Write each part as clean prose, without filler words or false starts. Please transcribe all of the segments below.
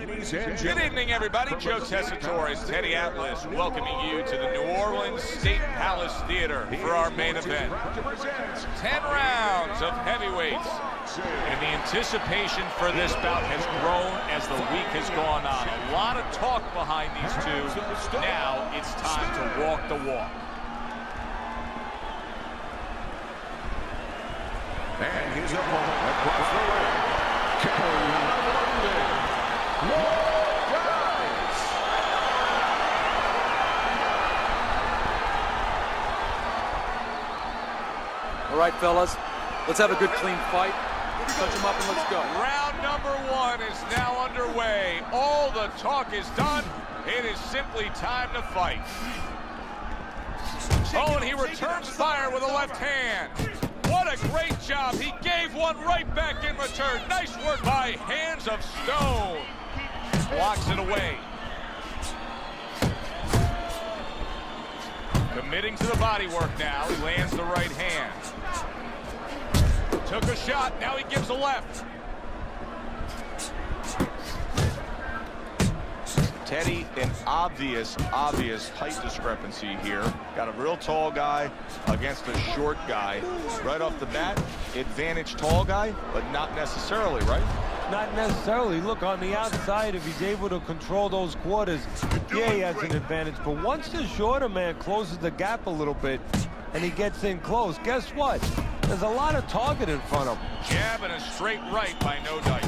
ladies and Good evening, everybody. Joe Tessitore and Teddy Atlas welcoming you to the New Orleans State Palace Theater for our main event. 10 rounds of heavyweights. And the anticipation for this bout has grown as the week has gone on. A lot of talk behind these two. Now it's time to walk the walk. And his opponent across the ring, All right, fellas, let's have a good, clean fight. Touch him up and let's go. Round number 1 is now underway. All the talk is done. It is simply time to fight. Oh, and he returns fire with a left hand. What a great job. He gave one right back in return. Nice work by Hands of Stone. Blocks it away. Committing to the body work now. He lands the right hand. Took a shot. Now he gives a left. Teddy, an obvious height discrepancy here. Got a real tall guy against a short guy. Right off the bat, advantage tall guy, but not necessarily, right? Not necessarily. Look, on the outside, if he's able to control those quarters, yeah, he has an advantage. But once the shorter man closes the gap a little bit and he gets in close, guess what? There's a lot of target in front of him. Jab and a straight right by No Dice.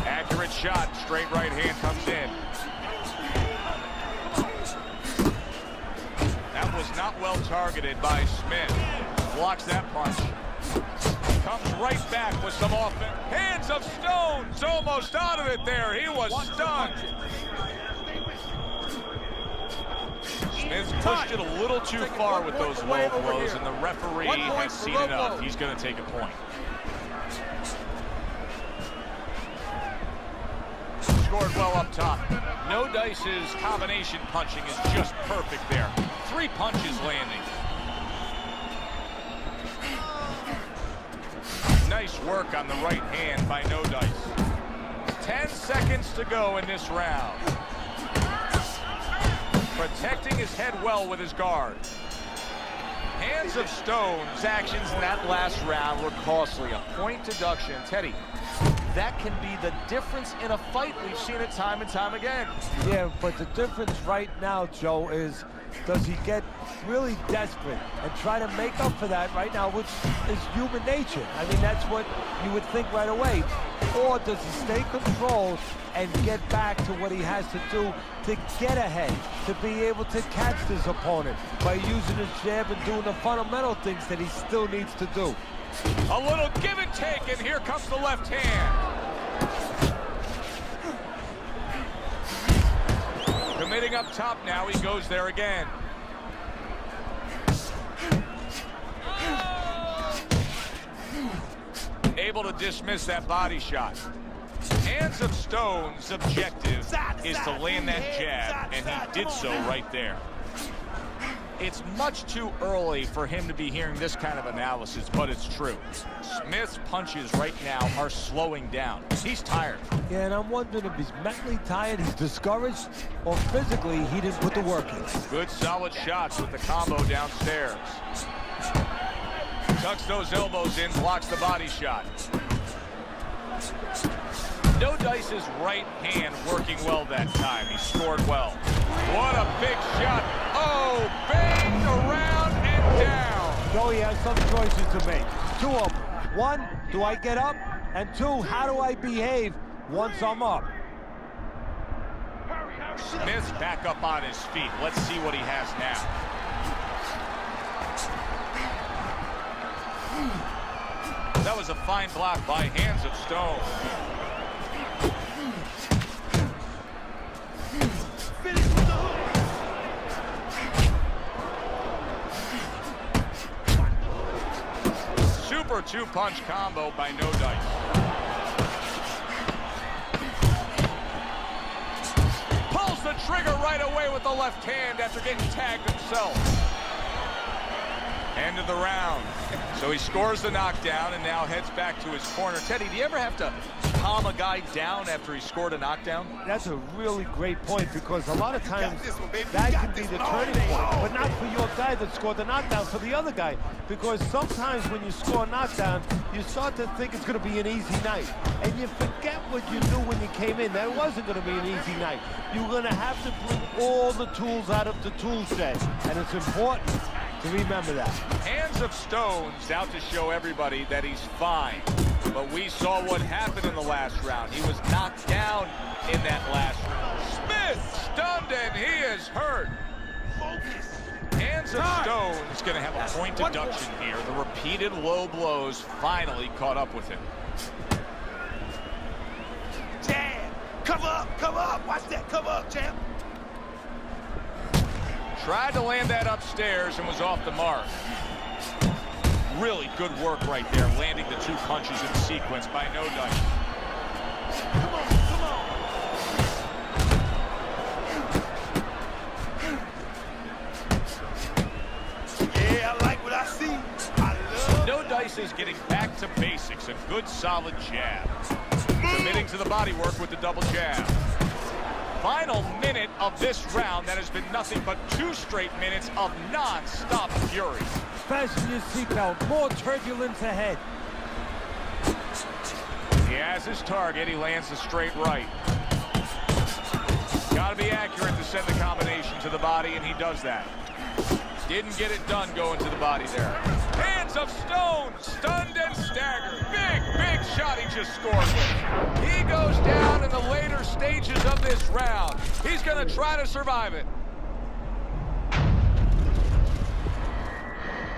Accurate shot. Straight right hand comes in. That was not well targeted by Smith. Blocks that punch. Comes right back with some offense. Hands of Stone's almost out of it there. He was stunned. Smith pushed it a little too far with those low blows, and the referee has seen enough. He's going to take a point. Scored well up top. No Dice's combination punching is just perfect there. 3 punches landing. Nice work on the right hand by No Dice. 10 seconds to go in this round. Protecting his head well with his guard. Hands of Stone's actions in that last round were costly. A point deduction. Teddy, that can be the difference in a fight. We've seen it time and time again. Yeah, but the difference right now, Joe, is does he get really desperate and try to make up for that right now, which is human nature. I mean, that's what you would think right away. Or does he stay controlled and get back to what he has to do to get ahead, to be able to catch this opponent by using his jab and doing the fundamental things that he still needs to do. A little give and take, and here comes the left hand. Committing up top now, he goes there again. Able to dismiss that body shot. Hands of Stone's objective is to land that jab, and he did so right there. It's much too early for him to be hearing this kind of analysis, but it's true. Smith's punches right now are slowing down. He's tired. Yeah, and I'm wondering if he's mentally tired, he's discouraged, or physically he didn't put the work in. Good solid shots with the combo downstairs. Tucks those elbows in, blocks the body shot. No Dice's right hand working well that time. He scored well. What a big shot. Oh, banged around and down. Joey has some choices to make. 2 of them. 1, do I get up? And 2, how do I behave once I'm up? Smith's back up on his feet. Let's see what he has now. That was a fine block by Hands of Stone. Super 2-punch combo by No Dice. Pulls the trigger right away with the left hand after getting tagged himself. End of the round. So he scores the knockdown and now heads back to his corner. Teddy, do you ever have to calm a guy down after he scored a knockdown? That's a really great point, because a lot of times that can be the turning point, but not for your guy that scored the knockdown, for the other guy. Because sometimes when you score a knockdown, you start to think it's going to be an easy night. And you forget what you knew when you came in, that it wasn't going to be an easy night. You're going to have to bring all the tools out of the tool shed, and it's important to remember that. Hands of Stone's out to show everybody that he's fine. But we saw what happened in the last round. He was knocked down in that last round. Smith stunned and he is hurt. Hands of Stone is going to have a point deduction here. The repeated low blows finally caught up with him. Jam! Cover up! Cover up! Watch that! Cover up, Jam! Tried to land that upstairs and was off the mark. Really good work right there, landing the 2 punches in sequence by No Dice. Come on! Come on! Yeah, I like what I see. I love. No Dice is getting back to basics. A good solid jab. Committing to the body work with the double jab. Final minute of this round that has been nothing but 2 straight minutes of non-stop fury. Fasten your seatbelt, more turbulence ahead. He has his target, he lands the straight right. Gotta be accurate to send the combination to the body, and he does that. Didn't get it done going to the body there. Hands of Stone, stunned and staggered. Big shot he just scored with. He goes down in the later stages of this round. He's gonna try to survive it.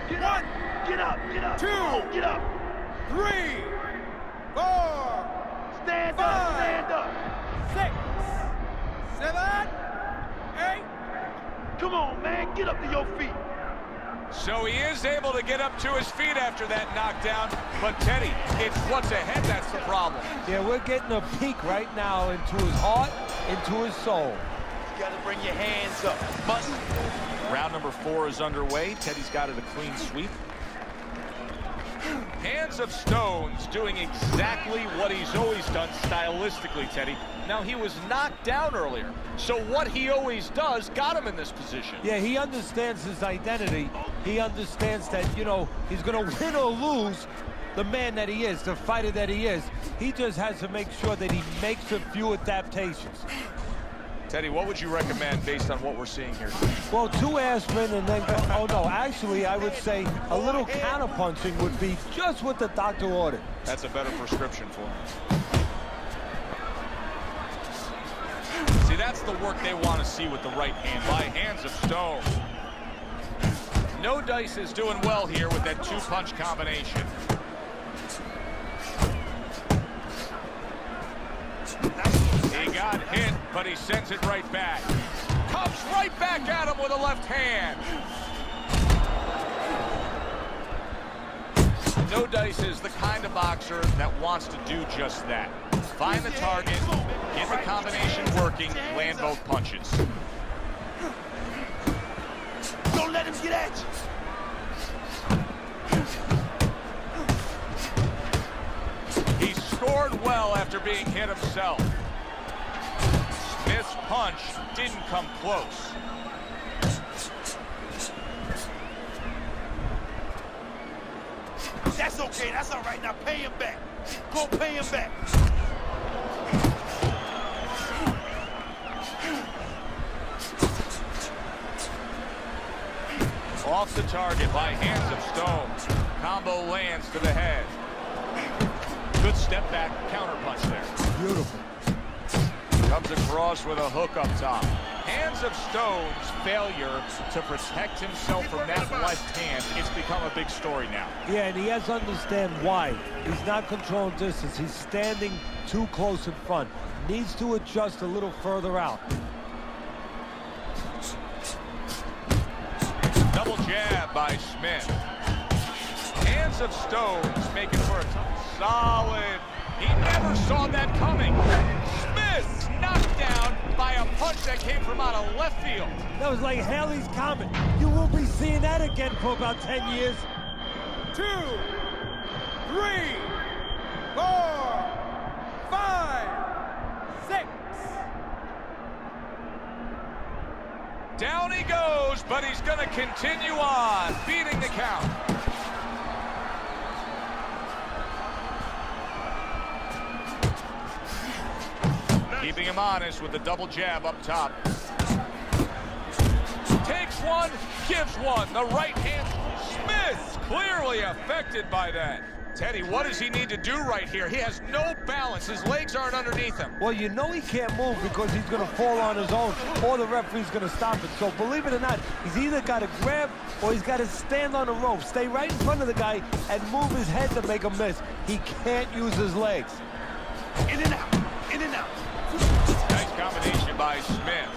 Get up! Get up! Get up! 2, Get up! 3, 4, Stand up! Stand up! 6, 7, 8. Come on, man! Get up to your feet! So he is able to get up to his feet after that knockdown, but Teddy, it's what's ahead that's the problem. Yeah, we're getting a peek right now into his heart, into his soul. You gotta bring your hands up. Must. Round number 4 is underway. Teddy's got it a clean sweep. Hands of Stone's doing exactly what he's always done stylistically, Teddy. Now, he was knocked down earlier, so what he always does got him in this position. Yeah, he understands his identity. He understands that, you know, he's going to win or lose the man that he is, the fighter that he is. He just has to make sure that he makes a few adaptations. Teddy, what would you recommend based on what we're seeing here today? Well, 2 aspirin and then, oh no, actually I would say a little counterpunching would be just what the doctor ordered. That's a better prescription for him. See, that's the work they want to see with the right hand by Hands of Stone. No Dice is doing well here with that 2-punch combination. He got hit, but he sends it right back. Comes right back at him with a left hand. No Dice is the kind of boxer that wants to do just that. Find the target, get the combination working, land both punches. Don't let him get at you. He scored well after being hit himself. Smith's punch didn't come close. That's okay. That's all right. Now pay him back. Go pay him back. Off the target by Hands of Stone. Combo lands to the head. Good step back counter punch there. Beautiful. Comes across with a hook up top. Hands of Stone's failure to protect himself from that left hand, it's become a big story now. Yeah, and he has to understand why. He's not controlling distance. He's standing too close in front. Needs to adjust a little further out. Double jab by Smith. Hands of Stone's making for a tough, solid. He never saw that coming. Smith Smith knocked down by a punch that came from out of left field. That was like Haley's Comet. You won't be seeing that again for about 10 years. 2, 3, 4, 5, 6. Down he goes, but he's going to continue on, beating the count. Keeping him honest with the double jab up top. Takes one, gives one. The right hand. Smith clearly affected by that. Teddy, what does he need to do right here? He has no balance. His legs aren't underneath him. Well, you know he can't move because he's going to fall on his own or the referee's going to stop it. So believe it or not, he's either got to grab or he's got to stand on the rope, stay right in front of the guy and move his head to make him miss. He can't use his legs. In and out. In and out. Nice combination by Smith.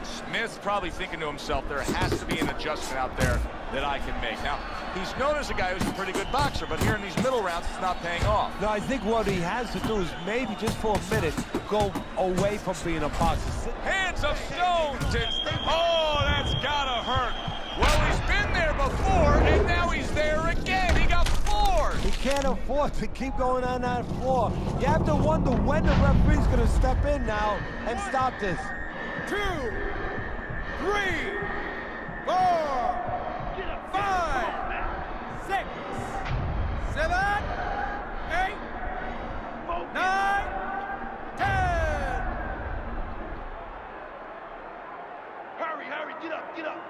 Smith's probably thinking to himself, there has to be an adjustment out there that I can make. Now, he's known as a guy who's a pretty good boxer, but here in these middle rounds, it's not paying off. No, I think what he has to do is maybe just for a minute go away from being a boxer. Hands of Stones, and oh, that's gotta hurt. Well, he's been there before, and now he's there again. He got floored. He can't afford to keep going on that floor. You have to wonder when the referee's going to step in now and stop this. 2, 3, 4, 5, 6, 7, 8, 9, 10. Hurry, hurry. Get up, get up.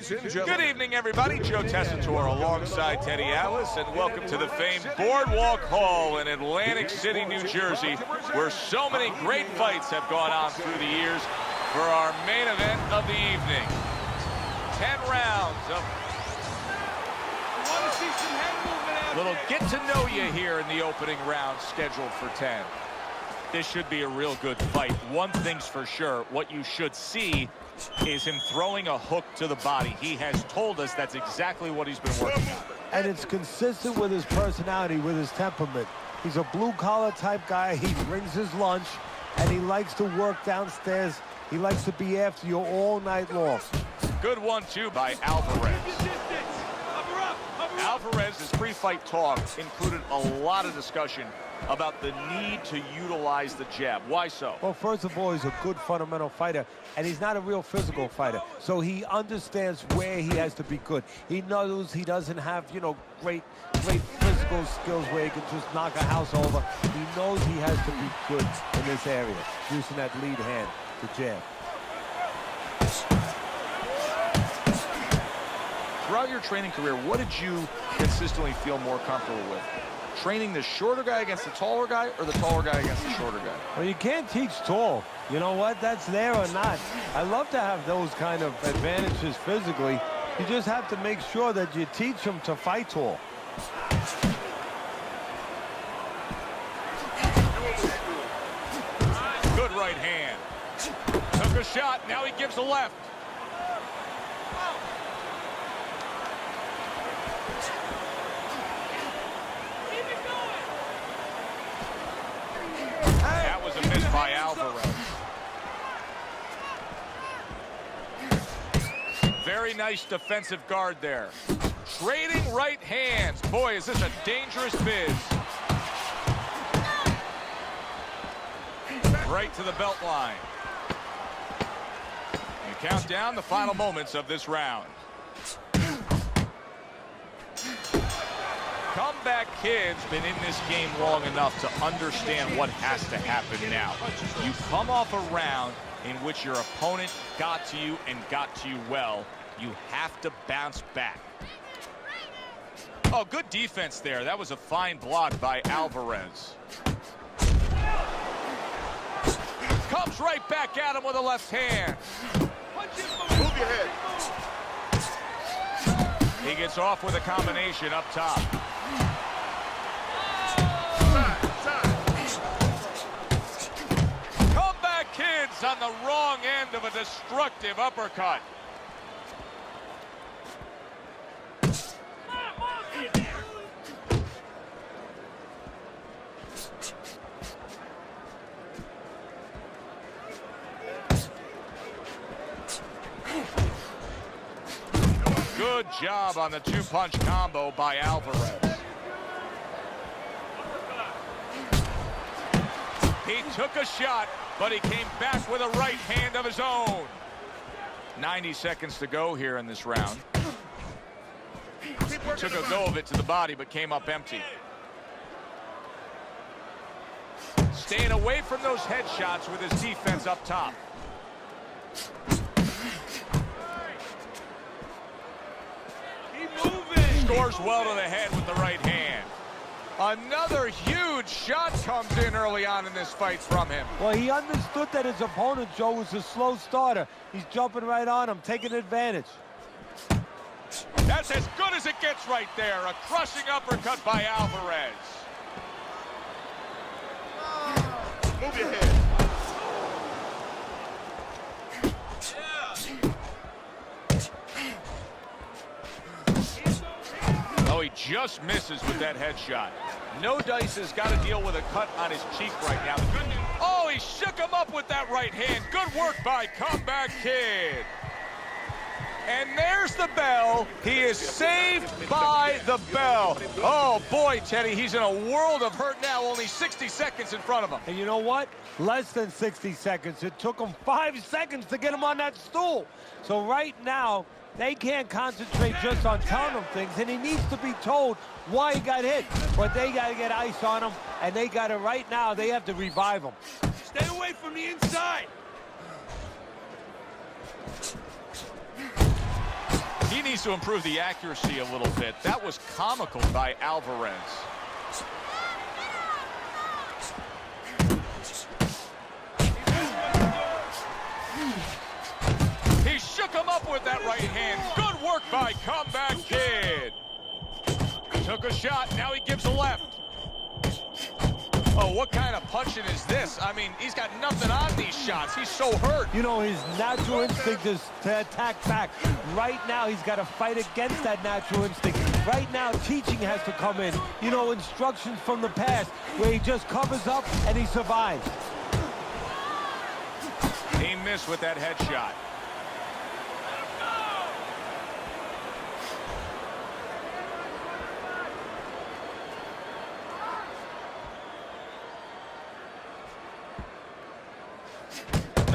Good evening, everybody. Joe Tessitore alongside Teddy Atlas, and welcome to the famed Boardwalk Hall in Atlantic City, New Jersey, where so many great fights have gone on through the years for our main event of the evening. 10 rounds of little get-to-know you here in the opening round, scheduled for 10. This should be a real good fight. One thing's for sure, what you should see is him throwing a hook to the body. He has told us that's exactly what he's been working on. And it's consistent with his personality, with his temperament. He's a blue-collar type guy. He brings his lunch, and he likes to work downstairs. He likes to be after you all night long. Good one, too, by Alvarez. Alvarez's pre-fight talk included a lot of discussion about the need to utilize the jab. Why so? Well, first of all, he's a good fundamental fighter, and he's not a real physical fighter. So he understands where he has to be good. He knows he doesn't have, you know, great physical skills where he can just knock a house over. He knows he has to be good in this area, using that lead hand, the jab. Throughout your training career, what did you consistently feel more comfortable with? Training the shorter guy against the taller guy, or the taller guy against the shorter guy? Well, you can't teach tall. You know what? That's there or not. I love to have those kind of advantages physically. You just have to make sure that you teach them to fight tall. Good right hand. Took a shot, now he gives a left. That was a miss by Alvarez. Very nice defensive guard there. Trading right hands. Boy, is this a dangerous biz. Right to the belt line. You count down the final moments of this round. Comeback Kid's been in this game long enough to understand what has to happen now. You come off a round in which your opponent got to you and got to you well. You have to bounce back. Oh, good defense there. That was a fine block by Alvarez. Comes right back at him with a left hand. Move your head. He gets off with a combination up top. Comeback Kid's on the wrong end of a destructive uppercut. Good job on the two-punch combo by Alvarez. He took a shot, but he came back with a right hand of his own. 90 seconds to go here in this round. Took a go of it to the body, but came up empty. Staying away from those headshots with his defense up top. Scores well to the head with the right hand. Another huge shot comes in early on in this fight from him. Well, he understood that his opponent, Joe, was a slow starter. He's jumping right on him, taking advantage. That's as good as it gets right there. A crushing uppercut by Alvarez. Move your head. Oh, he just misses with that headshot. No Dice has got to deal with a cut on his cheek right now. The good news. Oh, he shook him up with that right hand. Good work by Comeback Kid. And there's the bell. He is saved by the bell. Oh, boy, Teddy, he's in a world of hurt now. Only 60 seconds in front of him. And you know what? Less than 60 seconds. It took him 5 seconds to get him on that stool. So right now, they can't concentrate just on telling him things, and he needs to be told why he got hit. But they got to get ice on him, and they got to, right now, they have to revive him. Stay away from the inside. He needs to improve the accuracy a little bit. That was comical by Alvarez. He shook him up with that right hand. Good work by Comeback Kid. Took a shot, now he gives a left. Oh, what kind of punching is this? I mean, he's got nothing on these shots. He's so hurt. You know, his natural instinct is to attack back. Right now, he's got to fight against that natural instinct. Right now, teaching has to come in. You know, instructions from the past where he just covers up and he survives. He missed with that headshot.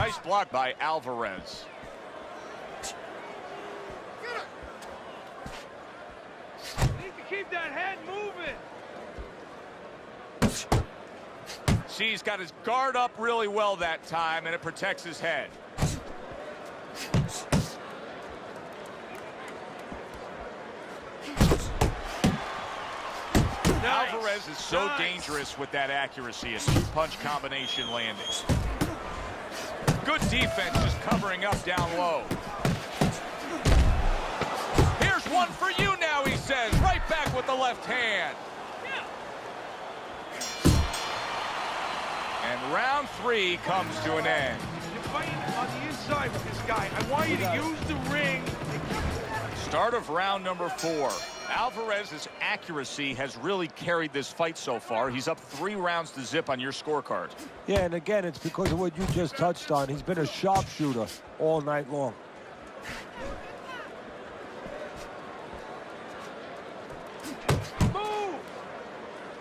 Nice block by Alvarez. Need to keep that head moving. See, he's got his guard up really well that time, and it protects his head. Nice. Alvarez is so dangerous with that accuracy, a two-punch combination landing. Good defense just covering up down low. Here's one for you now, he says, right back with the left hand. And round 3 comes to an end. You're fighting on the inside with this guy. I want you to use the ring. Start of round number 4. Alvarez's accuracy has really carried this fight so far. He's up 3 rounds to zip on your scorecard. Yeah, and again, it's because of what you just touched on. He's been a sharpshooter all night long. Move!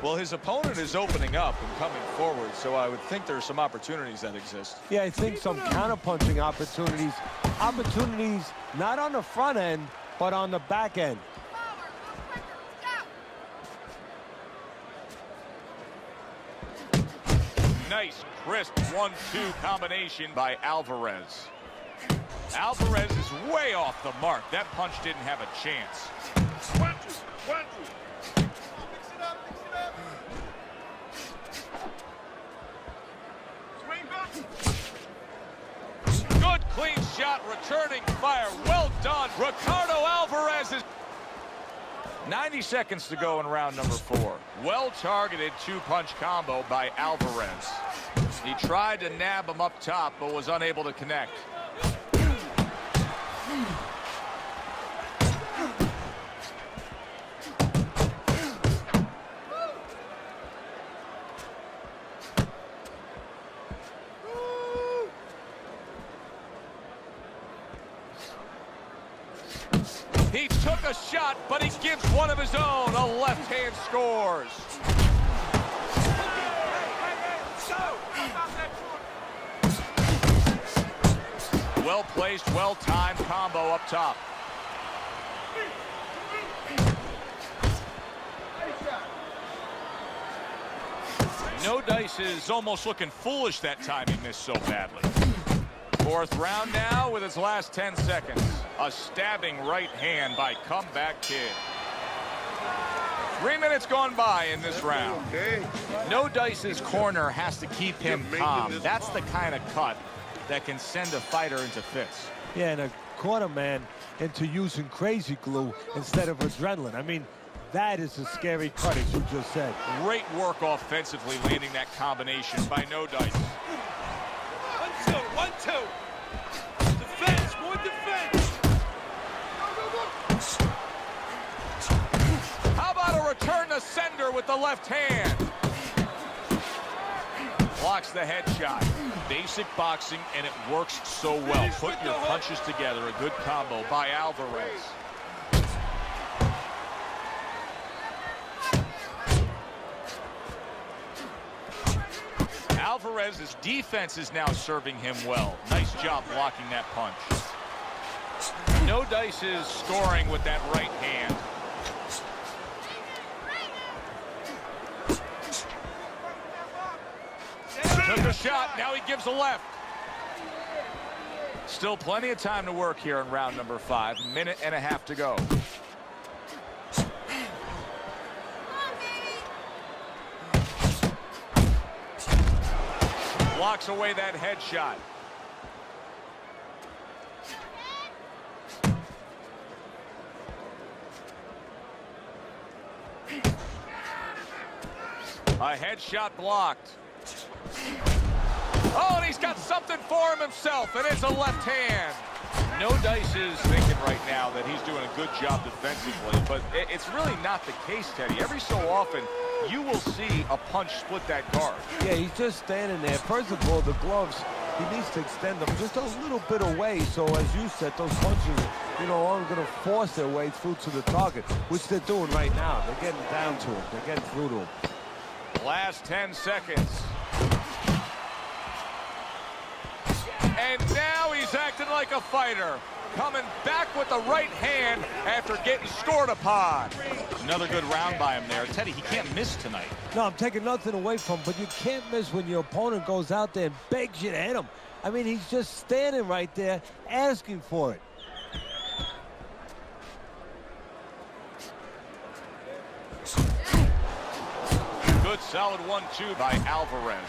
Well, his opponent is opening up and coming forward, so I would think there's some opportunities that exist. Yeah, I think some counterpunching opportunities. Opportunities not on the front end, but on the back end. Nice, crisp 1-2 combination by Alvarez. Alvarez is way off the mark. That punch didn't have a chance. 1-2, 1-2. Mix it up, mix it up. Swing back. Good clean shot, returning fire. Well done. Ricardo Alvarez is 90 seconds to go in round number 4. Well-targeted 2-punch combo by Alvarez. He tried to nab him up top, but was unable to connect. He took a shot, but he gives one of his own. A left hand scores. Well placed, well timed combo up top. No Dice is almost looking foolish that time he missed so badly. 4th round now with his last 10 seconds. A stabbing right hand by Comeback Kid. 3 minutes gone by in this round. No Dice's corner has to keep him calm. That's the kind of cut that can send a fighter into fits. Yeah, and a corner man into using crazy glue instead of adrenaline. I mean, that is a scary cut, as you just said. Great work offensively landing that combination by No Dice. 1-2, 1-2. Defense, more defense. How about a return to sender with the left hand? Blocks the headshot. Basic boxing, and it works so well. Put your punches together. A good combo by Alvarez. Alvarez's defense is now serving him well. Nice job blocking that punch. No Dice is scoring with that right hand. Took a shot, now he gives a left. Still plenty of time to work here in round number 5. Minute and a half to go. Blocks away that headshot. A headshot blocked. Oh, and he's got something for him himself, and it's a left hand. No Dice is thinking right now that he's doing a good job defensively, but it's really not the case, Teddy. Every so often, you will see a punch split that guard. Yeah, he's just standing there. First of all, the gloves, he needs to extend them just a little bit away. So, as you said, those punches, you know, aren't going to force their way through to the target, which they're doing right now. They're getting down to him. They're getting through to him. Last 10 seconds. And now he's acting like a fighter. Coming back with the right hand after getting scored upon. Another good round by him there. Teddy, he can't miss tonight. No, I'm taking nothing away from him, but you can't miss when your opponent goes out there and begs you to hit him. I mean, he's just standing right there asking for it. Good solid 1-2 by Alvarez.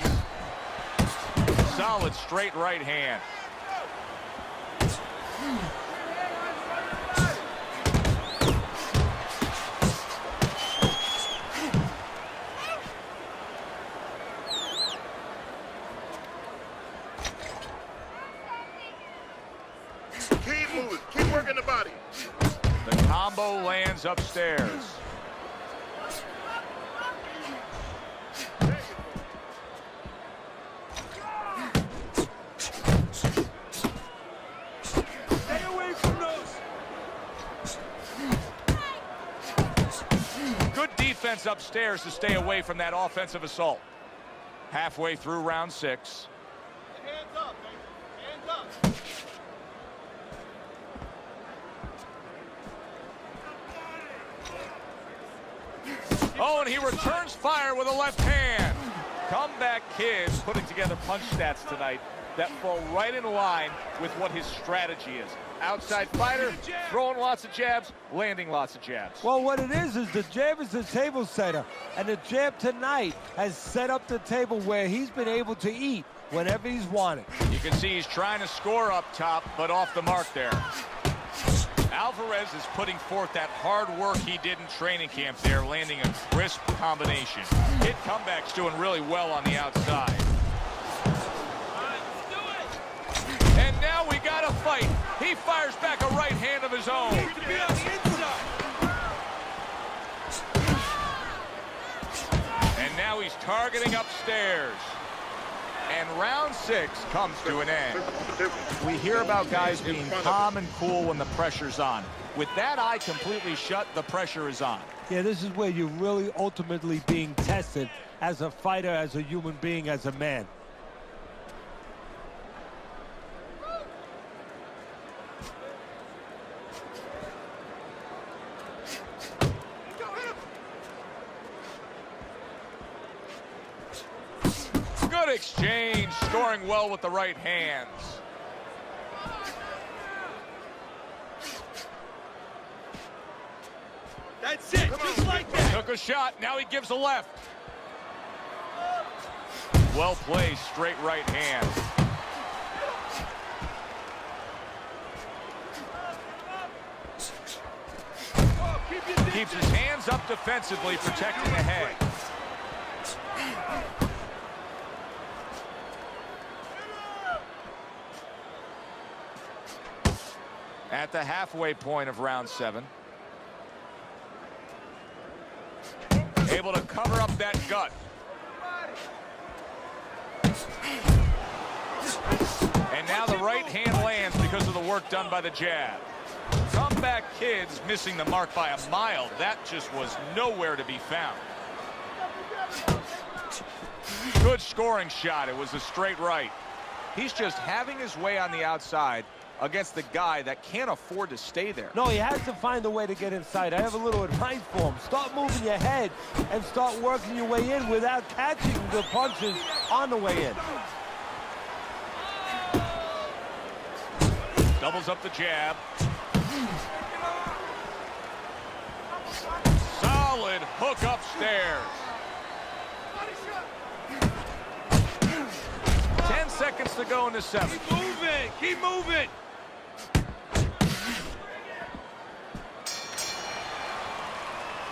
Solid straight right hand. Keep moving. Keep working the body. The combo lands upstairs. Stay away from those. Good defense upstairs to stay away from that offensive assault. Halfway through round 6. Hands up, baby. Hands up. Oh, and he returns fire with a left hand. Comeback Kids putting together punch stats tonight that fall right in line with what his strategy is. Outside fighter, throwing lots of jabs, landing lots of jabs. Well, what it is the jab is the table setter, and the jab tonight has set up the table where he's been able to eat whenever he's wanted. You can see he's trying to score up top, but off the mark there. Alvarez is putting forth that hard work he did in training camp there, landing a crisp combination. Hit comebacks doing really well on the outside. And now we got a fight. He fires back a right hand of his own. To be on the inside. And now he's targeting upstairs. And round 6 comes to an end. We hear about guys being calm and cool when the pressure's on. With that eye completely shut, the pressure is on. Yeah, this is where you're really ultimately being tested as a fighter, as a human being, as a man. Good exchange, scoring well with the right hands. That's it. Just like that. Took a shot, now he gives a left. Well placed, straight right hand. Keeps his hands up defensively, protecting the head. At the halfway point of round 7. Able to cover up that gut. And now the right hand lands because of the work done by the jab. Comeback Kids missing the mark by a mile. That just was nowhere to be found. Good scoring shot. It was a straight right. He's just having his way on the outside against the guy that can't afford to stay there. No, he has to find a way to get inside. I have a little advice for him. Start moving your head and start working your way in without catching the punches on the way in. Doubles up the jab. Solid hook upstairs. 10 seconds to go in the 7th. Keep moving. Keep moving.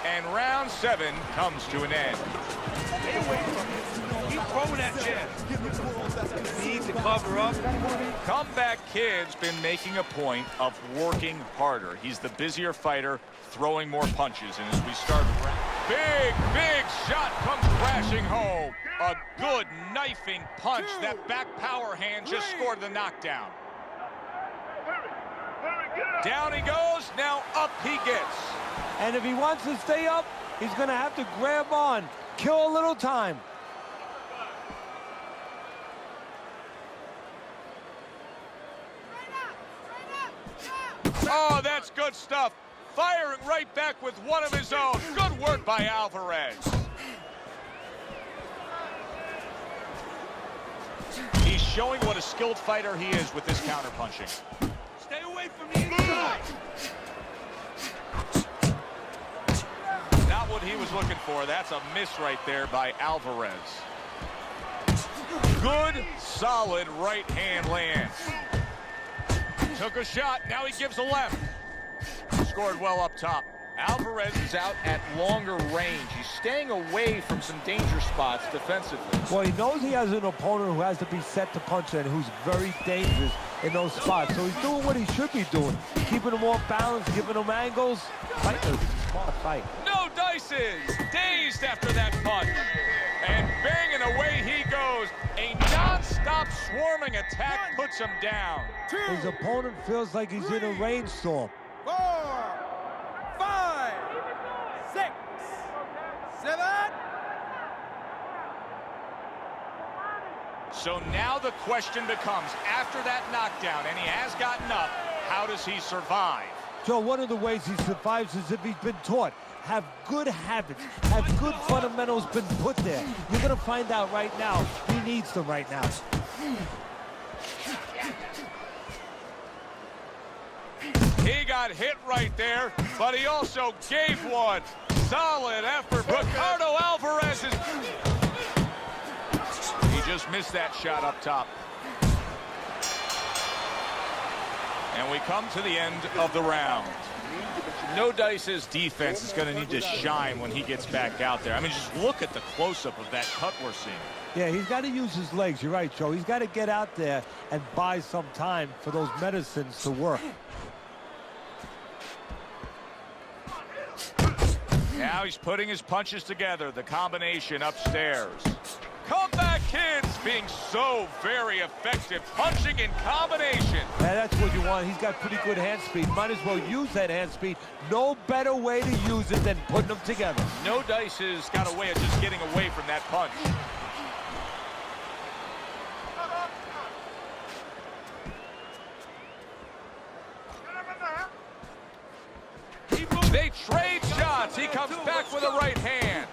And round 7 comes to an end. Stay away from him. Keep throwing that jab. Need to cover up. Comeback Kid's been making a point of working harder. He's the busier fighter, throwing more punches. And as we start the round, big shot comes crashing home. A good knifing punch. That back power hand just scored the knockdown. Down he goes, now up he gets. And if he wants to stay up, he's going to have to grab on, kill a little time. Oh, that's good stuff. Firing right back with one of his own. Good work by Alvarez. He's showing what a skilled fighter he is with this counterpunching. Stay away from the inside. Not what he was looking for. That's a miss right there by Alvarez. Good, solid right hand lands. Took a shot. Now he gives a left. Scored well up top. Alvarez is out at longer range. He's staying away from some danger spots defensively. Well, he knows he has an opponent who has to be set to punch and who's very dangerous in those spots. So he's doing what he should be doing. Keeping him off balance, giving him angles. Fighting a smart fight. No dices. Dazed after that punch. And banging away he goes. A non-stop swarming attack puts him down. His opponent feels like he's in a rainstorm. 4, 5, 6, 7. So now the question becomes, after that knockdown, and he has gotten up, how does he survive? Joe, one of the ways he survives is if he's been taught. Have good habits, have good fundamentals been put there. You're going to find out right now. He needs them right now. He got hit right there, but he also gave one. Solid effort. Ricardo Alvarez is... He just missed that shot up top. And we come to the end of the round. No Dice's defense is going to need to shine when he gets back out there. I mean, just look at the close-up of that cut we're seeing. Yeah, he's got to use his legs. You're right, Joe. He's got to get out there and buy some time for those medicines to work. Now he's putting his punches together. The combination upstairs. Comeback Kids being so very effective. Punching in combination. Yeah, that's what you want. He's got pretty good hand speed. Might as well use that hand speed. No better way to use it than putting them together. No Dice has got a way of just getting away from that punch. They trade shots. He comes back with a right hand.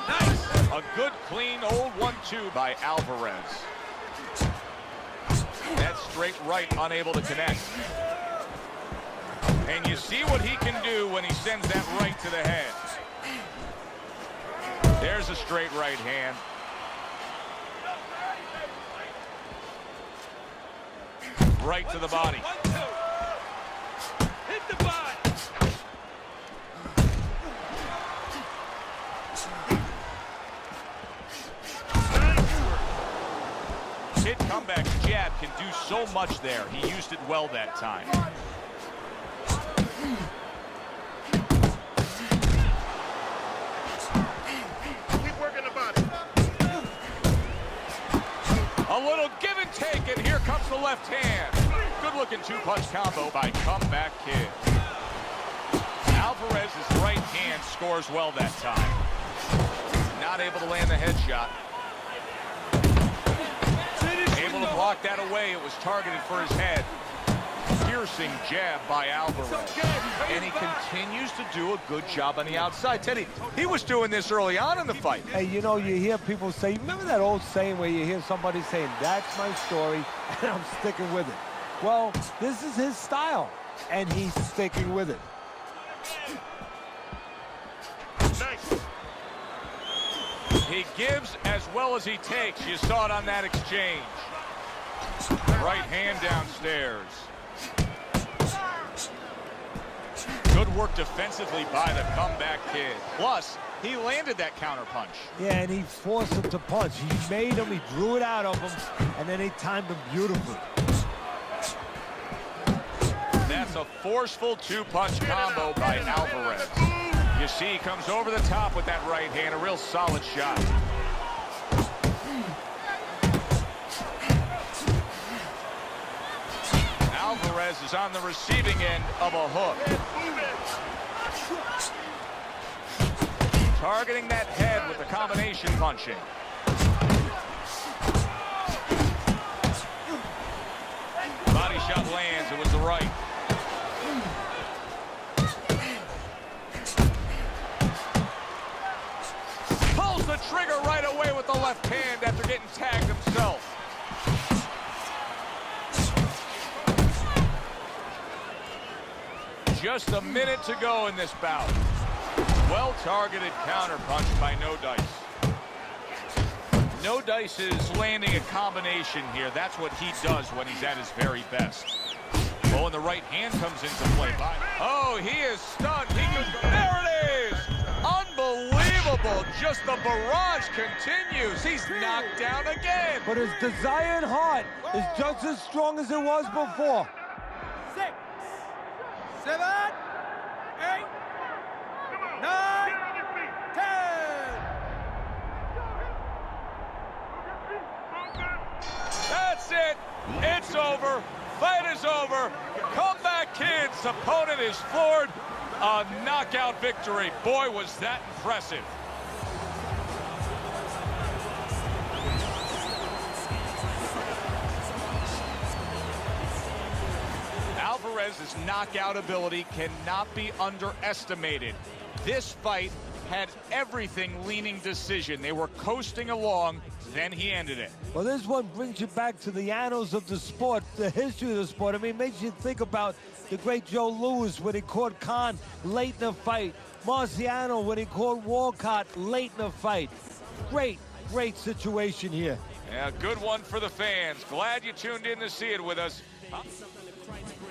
Nice. A good, clean, old 1-2 by Alvarez. That straight right, unable to connect. And you see what he can do when he sends that right to the head. There's a straight right hand. Right to the body. 1-2. Hit the body. Kid comeback jab can do so much there. He used it well that time. Keep working the body. A little give and take, and here comes the left hand. Good-looking two-punch combo by Comeback Kid. Alvarez's right hand scores well that time. Not able to land the headshot. Able to block that away. It was targeted for his head. Piercing jab by Alvarez. And he continues to do a good job on the outside. Teddy, he was doing this early on in the fight. Hey, you know, you hear people say, remember that old saying where you hear somebody saying, that's my story, and I'm sticking with it. Well, this is his style, and he's sticking with it. Nice. He gives as well as he takes. You saw it on that exchange. Right hand downstairs. Good work defensively by the Comeback Kid. Plus, he landed that counter punch. Yeah, and he forced him to punch. He made him, he drew it out of him, and then he timed him beautifully. That's a forceful two-punch combo by Alvarez. You see, he comes over the top with that right hand, a real solid shot. Alvarez is on the receiving end of a hook. Targeting that head with the combination punching. shot lands. It was the right. Pulls the trigger right away with the left hand after getting tagged himself. Just a minute to go in this bout. Well-targeted counterpunch by No Dice. No Dice is landing a combination here. That's what he does when he's at his very best. Oh, and the right hand comes into play. Oh, he is stunned. There it is! Unbelievable. Just the barrage continues. He's knocked down again. But his desire and heart is just as strong as it was before. 6, 7, 8, 9, 10. That's it. It's over. Fight is over. Comeback Kids. Opponent is floored. A knockout victory. Boy, was that impressive. Alvarez's knockout ability cannot be underestimated. This fight had everything leaning decision. They were coasting along, then he ended it. Well, this one brings you back to the annals of the sport, the history of the sport. I mean, it makes you think about the great Joe Louis when he caught Khan late in the fight. Marciano when he caught Walcott late in the fight. Great, great situation here. Yeah, good one for the fans. Glad you tuned in to see it with us.